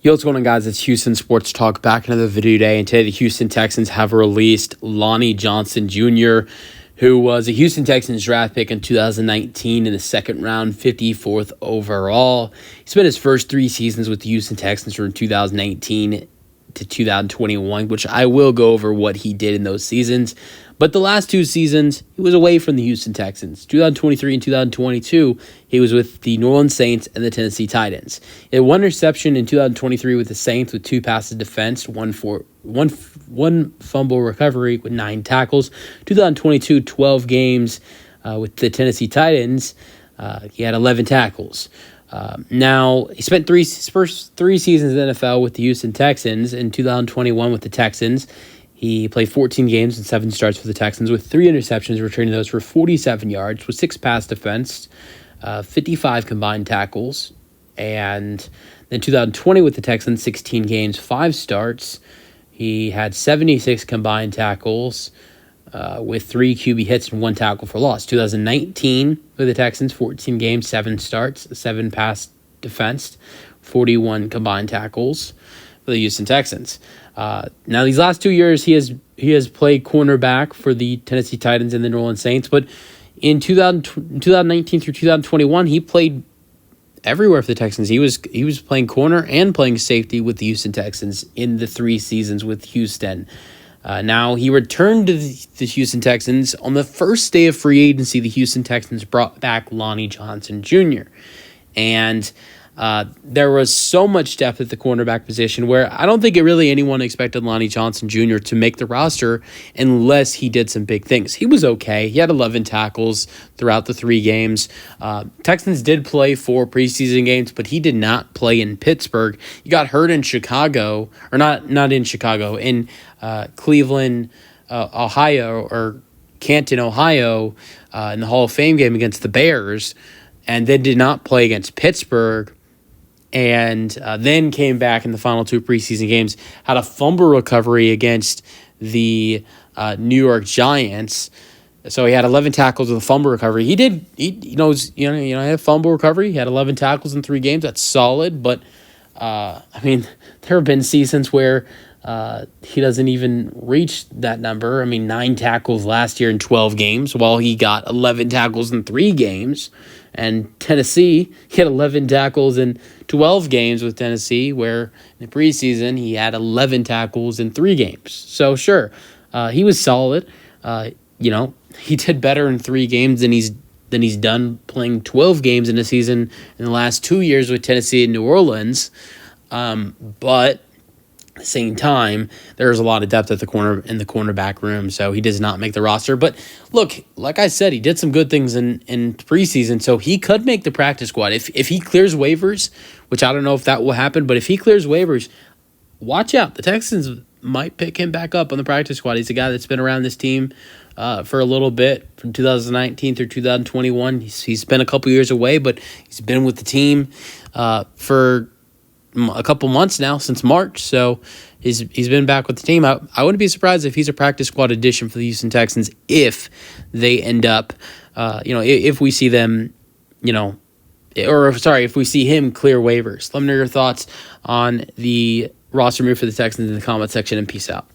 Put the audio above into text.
Yo, what's going on, guys? It's Houston Sports Talk, back in another video today. And today the Houston Texans have released Lonnie Johnson Jr., who was a Houston Texans draft pick in 2019 in the second round, 54th overall. He spent his first 3 seasons with the Houston Texans from 2018 to 2021, which I will go over what he did in those seasons. But the last 2 seasons, he was away from the Houston Texans. 2023 and 2022, he was with the New Orleans Saints and the Tennessee Titans. He had 1 reception in 2023 with the Saints with 2 passes defensed, one fumble recovery with 9 tackles. 2022, 12 games with the Tennessee Titans. He had 11 tackles. Now, he spent his first 3 seasons in the NFL with the Houston Texans. In 2021 with the Texans, he played 14 games and 7 starts for the Texans with 3 interceptions, returning those for 47 yards with 6 pass defense, 55 combined tackles. And then 2020 with the Texans, 16 games, 5 starts. He had 76 combined tackles with 3 QB hits and 1 tackle for loss. 2019 with the Texans, 14 games, 7 starts, 7 pass defense, 41 combined tackles for the Houston Texans. Now, these last 2 years, he has played cornerback for the Tennessee Titans and the New Orleans Saints. But in 2019 through 2021, he played everywhere for the Texans. He was playing corner and playing safety with the Houston Texans in the 3 seasons with Houston. Now, he returned to the Houston Texans on the first day of free agency. The Houston Texans brought back Lonnie Johnson Jr. And there was so much depth at the cornerback position where I don't think anyone expected Lonnie Johnson Jr. to make the roster unless he did some big things. He was okay. He had 11 tackles throughout the 3 games. Texans did play 4 preseason games, but he did not play in Pittsburgh. He got hurt in Chicago, or not in Chicago, in Cleveland, Ohio, or Canton, Ohio, in the Hall of Fame game against the Bears, and then did not play against Pittsburgh. And then came back in the final 2 preseason games, had a fumble recovery against the New York Giants. So he had 11 tackles with a fumble recovery. He had a fumble recovery. He had 11 tackles in 3 games. That's solid. But there have been seasons where he doesn't even reach that number. 9 tackles last year in 12 games, while he got 11 tackles in 3 games. And Tennessee, he had 11 tackles in 12 games with Tennessee, where in the preseason he had 11 tackles in 3 games. So sure, he was solid. He did better in 3 games than he's done playing 12 games in a season in the last 2 years with Tennessee and New Orleans. But at the same time, there's a lot of depth at the cornerback room, so he does not make the roster. But look, like I said, he did some good things in preseason, so he could make the practice squad. If he clears waivers, which I don't know if that will happen, but if he clears waivers, watch out. The Texans might pick him back up on the practice squad. He's a guy that's been around this team for a little bit, from 2019 through 2021. He's been a couple years away, but he's been with the team for a couple months now, since March, so he's been back with the team. I wouldn't be surprised if he's a practice squad addition for the Houston Texans if they end up, if we see them, if we see him clear waivers. Let me know your thoughts on the roster move for the Texans in the comment section, and peace out.